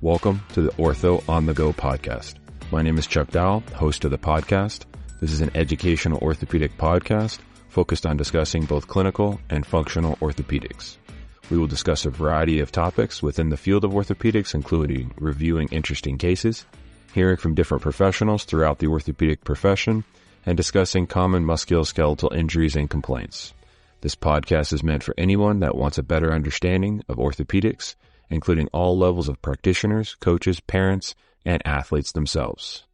Welcome to the Ortho on the Go podcast. My name is Chuck Dowell, host of the podcast. This is an educational orthopedic podcast focused on discussing both clinical and functional orthopedics. We will discuss a variety of topics within the field of orthopedics, including reviewing interesting cases, hearing from different professionals throughout the orthopedic profession, and discussing common musculoskeletal injuries and complaints. This podcast is meant for anyone that wants a better understanding of orthopedics, including all levels of practitioners, coaches, parents, and athletes themselves.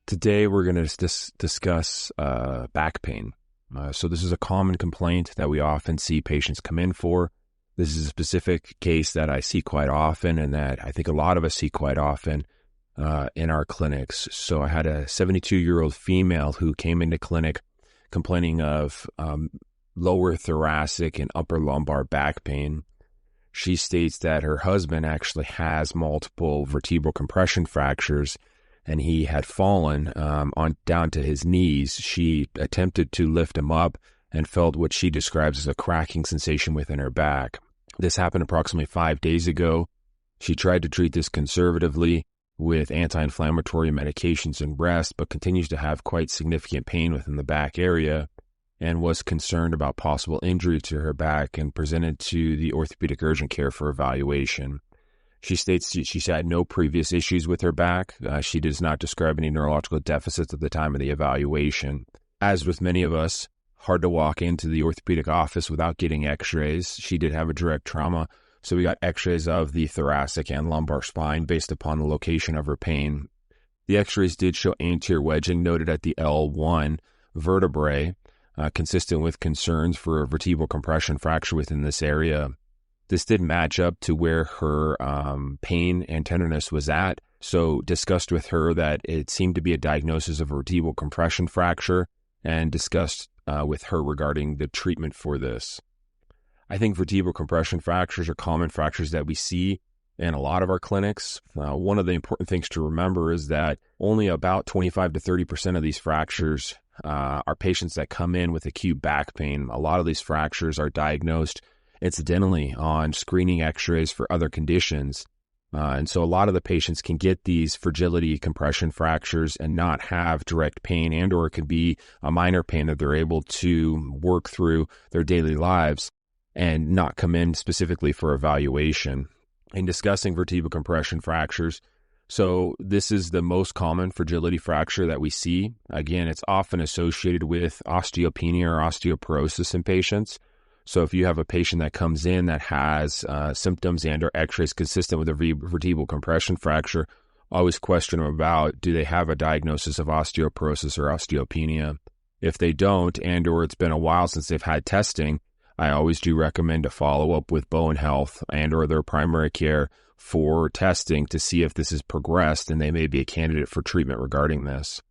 Today, we're going to discuss back pain. So this is a common complaint that we often see patients come in for. This is a specific case that I see quite often and that I think a lot of us see quite often in our clinics. So I had a 72-year-old female who came into clinic complaining of lower thoracic and upper lumbar back pain. She states that her husband actually has multiple vertebral compression fractures and he had fallen down to his knees. She attempted to lift him up and felt what she describes as a cracking sensation within her back. This happened approximately 5 days ago. She tried to treat this conservatively with anti-inflammatory medications and rest, but continues to have quite significant pain within the back area and was concerned about possible injury to her back and presented to the orthopedic urgent care for evaluation. She states she had no previous issues with her back. She does not describe any neurological deficits at the time of the evaluation. As with many of us, hard to walk into the orthopedic office without getting x-rays. She did have a direct trauma, so we got x-rays of the thoracic and lumbar spine based upon the location of her pain. The x-rays did show anterior wedging noted at the L1 vertebrae, consistent with concerns for a vertebral compression fracture within this area. This did match up to where her pain and tenderness was at, so discussed with her that it seemed to be a diagnosis of a vertebral compression fracture and discussed with her regarding the treatment for this. I think vertebral compression fractures are common fractures that we see in a lot of our clinics. One of the important things to remember is that only about 25 to 30% of these fractures are patients that come in with acute back pain. A lot of these fractures are diagnosed incidentally on screening x-rays for other conditions. And so a lot of the patients can get these fragility compression fractures and not have direct pain, and or it could be a minor pain that they're able to work through their daily lives and not come in specifically for evaluation. In discussing vertebral compression fractures, so this is the most common fragility fracture that we see. Again, it's often associated with osteopenia or osteoporosis in patients. So if you have a patient that comes in that has symptoms and or x-rays consistent with a vertebral compression fracture, always question them about, do they have a diagnosis of osteoporosis or osteopenia? If they don't, and or it's been a while since they've had testing, I always do recommend to follow up with bone health and or their primary care for testing to see if this has progressed and they may be a candidate for treatment regarding this.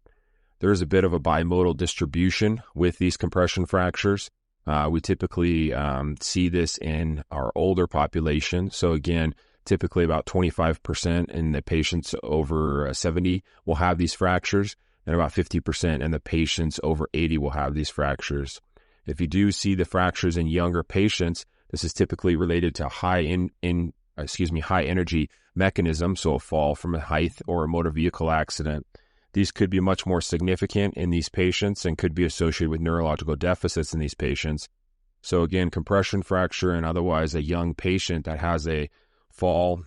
There's a bit of a bimodal distribution with these compression fractures. We typically see this in our older population. So again, typically about 25% in the patients over 70 will have these fractures, and about 50% in the patients over 80 will have these fractures. If you do see the fractures in younger patients, this is typically related to high energy mechanism, so a fall from a height or a motor vehicle accident. These could be much more significant in these patients and could be associated with neurological deficits in these patients. So again, compression fracture and otherwise a young patient that has a fall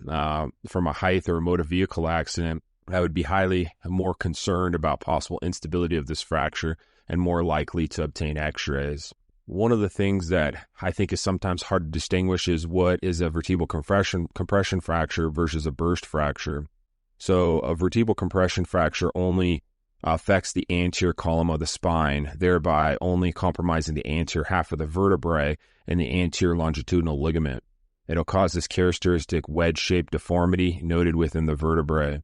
from a height or a motor vehicle accident, I would be highly more concerned about possible instability of this fracture and more likely to obtain x-rays. One of the things that I think is sometimes hard to distinguish is what is a vertebral compression fracture versus a burst fracture. So a vertebral compression fracture only affects the anterior column of the spine, thereby only compromising the anterior half of the vertebrae and the anterior longitudinal ligament. It'll cause this characteristic wedge-shaped deformity noted within the vertebrae.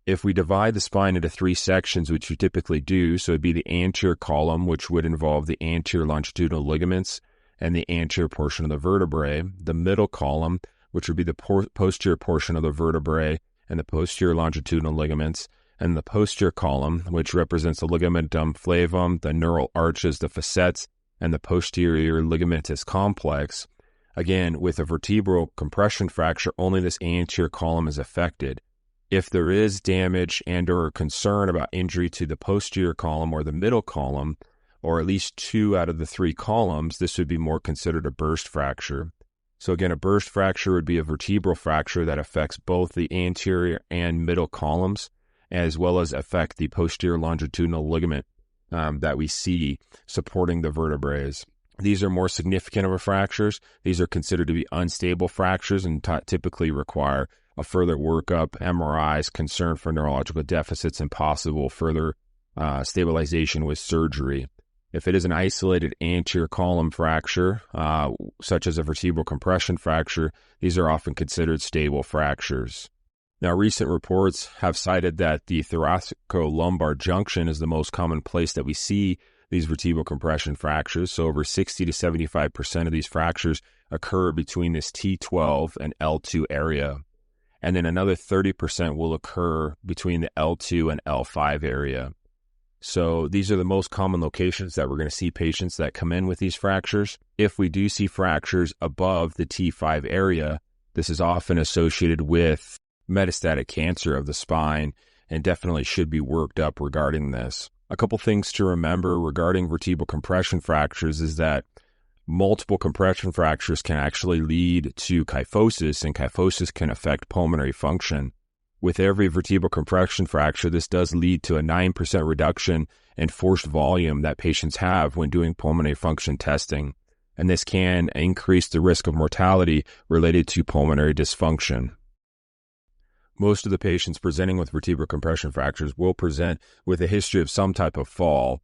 If we divide the spine into three sections, which we typically do, so it'd be the anterior column, which would involve the anterior longitudinal ligaments and the anterior portion of the vertebrae, the middle column, which would be the posterior portion of the vertebrae and the posterior longitudinal ligaments, and the posterior column, which represents the ligamentum flavum, the neural arches, the facets, and the posterior ligamentous complex. Again, with a vertebral compression fracture, only this anterior column is affected. If there is damage and or concern about injury to the posterior column or the middle column, or at least 2 out of the 3 columns, this would be more considered a burst fracture. So again, a burst fracture would be a vertebral fracture that affects both the anterior and middle columns, as well as affect the posterior longitudinal ligament that we see supporting the vertebrae. These are more significant of fractures. These are considered to be unstable fractures and typically require a further workup, MRIs, concern for neurological deficits, and possible further stabilization with surgery. If it is an isolated anterior column fracture, such as a vertebral compression fracture, these are often considered stable fractures. Now, recent reports have cited that the thoracico-lumbar junction is the most common place that we see these vertebral compression fractures. So over 60 to 75% of these fractures occur between this T12 and L2 area. And then another 30% will occur between the L2 and L5 area. So these are the most common locations that we're going to see patients that come in with these fractures. If we do see fractures above the T5 area, this is often associated with metastatic cancer of the spine and definitely should be worked up regarding this. A couple things to remember regarding vertebral compression fractures is that multiple compression fractures can actually lead to kyphosis, and kyphosis can affect pulmonary function. With every vertebral compression fracture, this does lead to a 9% reduction in forced volume that patients have when doing pulmonary function testing, and this can increase the risk of mortality related to pulmonary dysfunction. Most of the patients presenting with vertebral compression fractures will present with a history of some type of fall.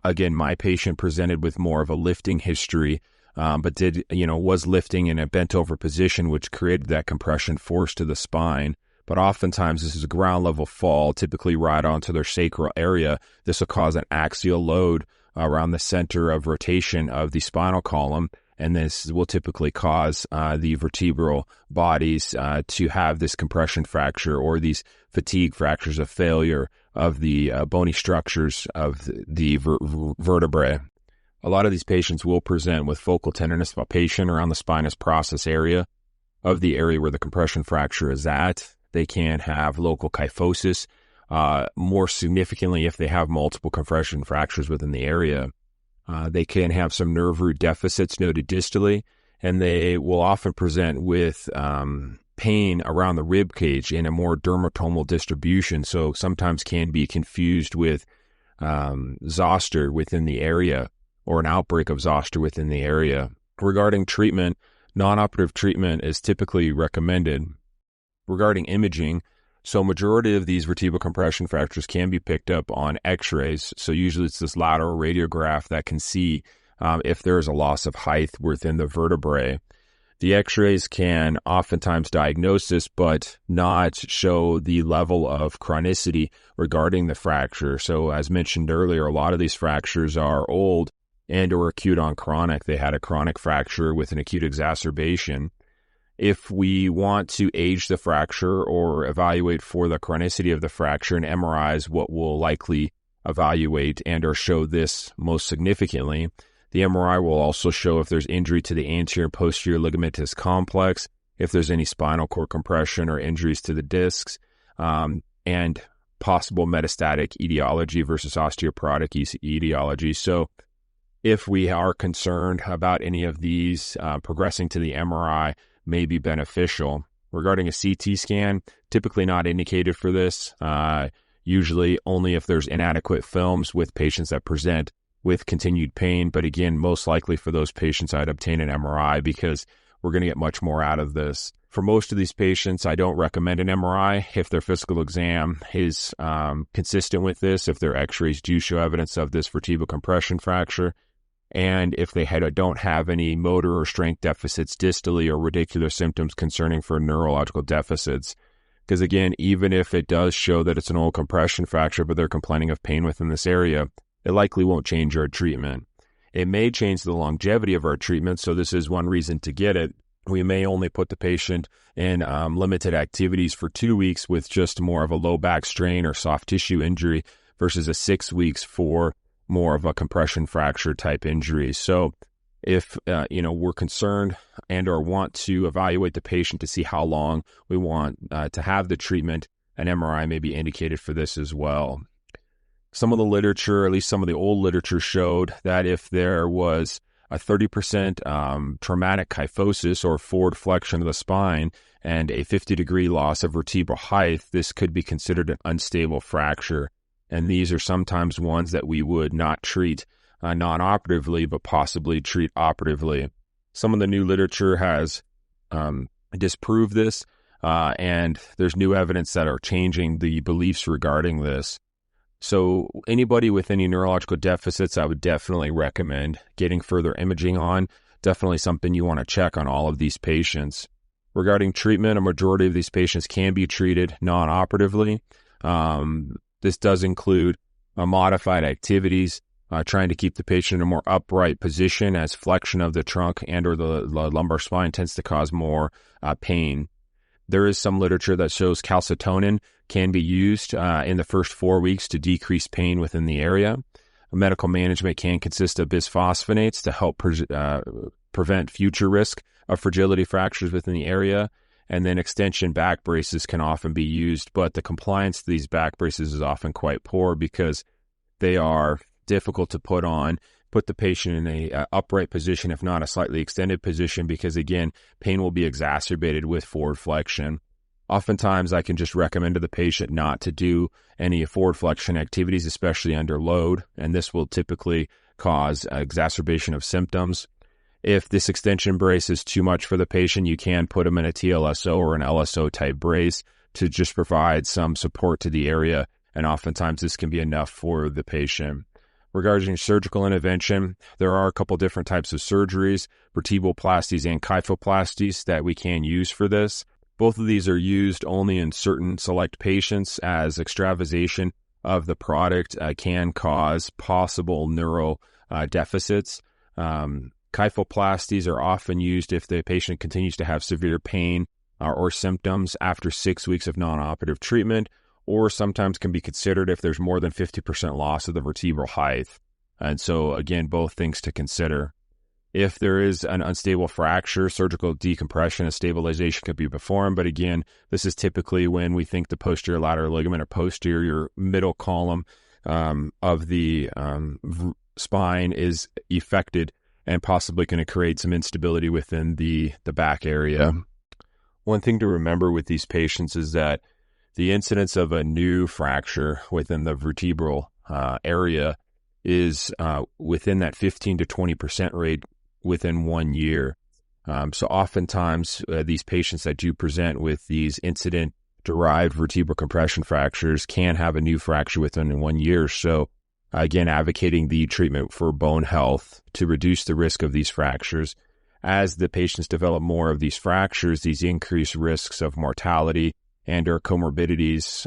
Again, my patient presented with more of a lifting history, but was lifting in a bent over position, which created that compression force to the spine. But oftentimes this is a ground level fall, typically right onto their sacral area. This will cause an axial load around the center of rotation of the spinal column, and this will typically cause the vertebral bodies to have this compression fracture or these fatigue fractures of failure of the bony structures of the vertebrae. A lot of these patients will present with focal tenderness palpation around the spinous process area of the area where the compression fracture is at. They can have local kyphosis, more significantly if they have multiple compression fractures within the area. They can have some nerve root deficits noted distally, and they will often present with pain around the rib cage in a more dermatomal distribution, so sometimes can be confused with zoster within the area or an outbreak of zoster within the area. Regarding treatment, non-operative treatment is typically recommended. Regarding imaging, so majority of these vertebral compression fractures can be picked up on x-rays. So usually it's this lateral radiograph that can see if there is a loss of height within the vertebrae. The x-rays can oftentimes diagnose this, but not show the level of chronicity regarding the fracture. So as mentioned earlier, a lot of these fractures are old and or acute on chronic. They had a chronic fracture with an acute exacerbation. If we want to age the fracture or evaluate for the chronicity of the fracture, an MRI is what will likely evaluate and or show this most significantly. The MRI will also show if there's injury to the anterior and posterior ligamentous complex, if there's any spinal cord compression or injuries to the discs, and possible metastatic etiology versus osteoporotic etiology. So if we are concerned about any of these, progressing to the MRI may be beneficial. Regarding a CT scan, typically not indicated for this, usually only if there's inadequate films with patients that present with continued pain. But again, most likely for those patients, I'd obtain an MRI because we're going to get much more out of this. For most of these patients, I don't recommend an MRI if their physical exam is consistent with this, if their x-rays do show evidence of this vertebral compression fracture, and if they don't have any motor or strength deficits distally or radicular symptoms concerning for neurological deficits. Because again, even if it does show that it's an old compression fracture, but they're complaining of pain within this area, it likely won't change our treatment. It may change the longevity of our treatment, so this is one reason to get it. We may only put the patient in limited activities for 2 weeks with just more of a low back strain or soft tissue injury versus a 6 weeks for more of a compression fracture type injury. So if we're concerned and or want to evaluate the patient to see how long we want to have the treatment, an MRI may be indicated for this as well. Some of the literature, at least some of the old literature, showed that if there was a 30% traumatic kyphosis or forward flexion of the spine and a 50-degree loss of vertebral height, this could be considered an unstable fracture. And these are sometimes ones that we would not treat non-operatively, but possibly treat operatively. Some of the new literature has disproved this, and there's new evidence that are changing the beliefs regarding this. So anybody with any neurological deficits, I would definitely recommend getting further imaging on. Definitely something you want to check on all of these patients. Regarding treatment, a majority of these patients can be treated non-operatively. This does include modified activities, trying to keep the patient in a more upright position, as flexion of the trunk and or the lumbar spine tends to cause more pain. There is some literature that shows calcitonin can be used in the first 4 weeks to decrease pain within the area. Medical management can consist of bisphosphonates to help prevent future risk of fragility fractures within the area. And then extension back braces can often be used, but the compliance to these back braces is often quite poor because they are difficult to put on, put the patient in a upright position, if not a slightly extended position, because again, pain will be exacerbated with forward flexion. Oftentimes, I can just recommend to the patient not to do any forward flexion activities, especially under load, and this will typically cause exacerbation of symptoms. If this extension brace is too much for the patient, you can put them in a TLSO or an LSO type brace to just provide some support to the area, and oftentimes this can be enough for the patient. Regarding surgical intervention, there are a couple different types of surgeries, vertebroplasties and kyphoplasties, that we can use for this. Both of these are used only in certain select patients, as extravasation of the product can cause possible neural deficits. Kyphoplasties are often used if the patient continues to have severe pain or symptoms after 6 weeks of non-operative treatment, or sometimes can be considered if there's more than 50% loss of the vertebral height. And so, again, both things to consider. If there is an unstable fracture, surgical decompression and stabilization could be performed. But again, this is typically when we think the posterior lateral ligament or posterior middle column of the spine is affected and possibly going to create some instability within the back area. One thing to remember with these patients is that the incidence of a new fracture within the vertebral area is within that 15 to 20% rate within 1 year. So oftentimes these patients that do present with these incident-derived vertebral compression fractures can have a new fracture within 1 year. So again, advocating the treatment for bone health to reduce the risk of these fractures. As the patients develop more of these fractures, these increased risks of mortality and or comorbidities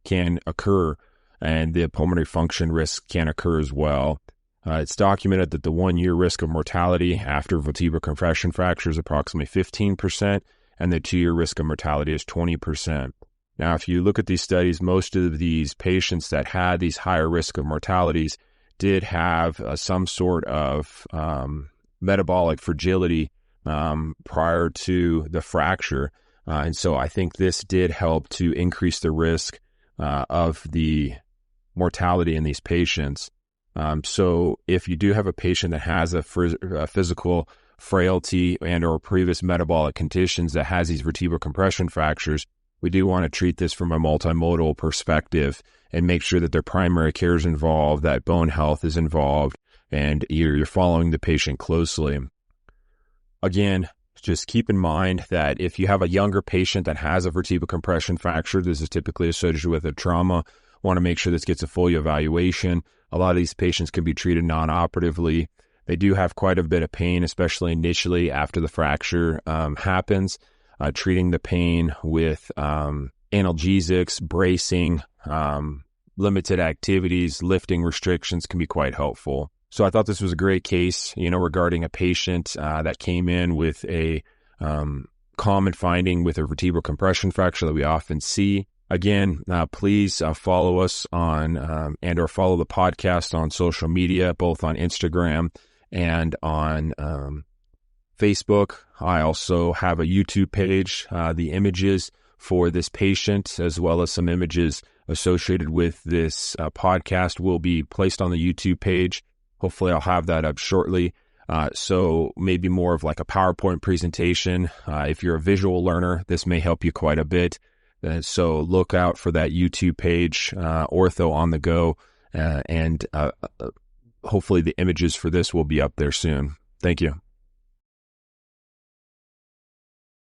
can occur, and the pulmonary function risk can occur as well. It's documented that the 1 year risk of mortality after vertebral compression fracture is approximately 15%, and the 2 year risk of mortality is 20%. Now, if you look at these studies, most of these patients that had these higher risk of mortalities did have some sort of metabolic fragility prior to the fracture. And so I think this did help to increase the risk of the mortality in these patients. So if you do have a patient that has a physical frailty and or previous metabolic conditions that has these vertebral compression fractures, we do want to treat this from a multimodal perspective and make sure that their primary care is involved, that bone health is involved, and you're following the patient closely. Again, just keep in mind that if you have a younger patient that has a vertebral compression fracture, this is typically associated with a trauma. Want to make sure this gets a full evaluation. A lot of these patients can be treated non-operatively. They do have quite a bit of pain, especially initially after the fracture happens. Treating the pain with analgesics, bracing, limited activities, lifting restrictions can be quite helpful. So I thought this was a great case, regarding a patient that came in with a common finding with a vertebral compression fracture that we often see. Again, please follow us on and or follow the podcast on social media, both on Instagram and on Facebook. I also have a YouTube page. The images for this patient, as well as some images associated with this podcast, will be placed on the YouTube page. Hopefully I'll have that up shortly. So maybe more of like a PowerPoint presentation. If you're a visual learner, this may help you quite a bit. So look out for that YouTube page, Ortho on the Go, and hopefully the images for this will be up there soon. Thank you.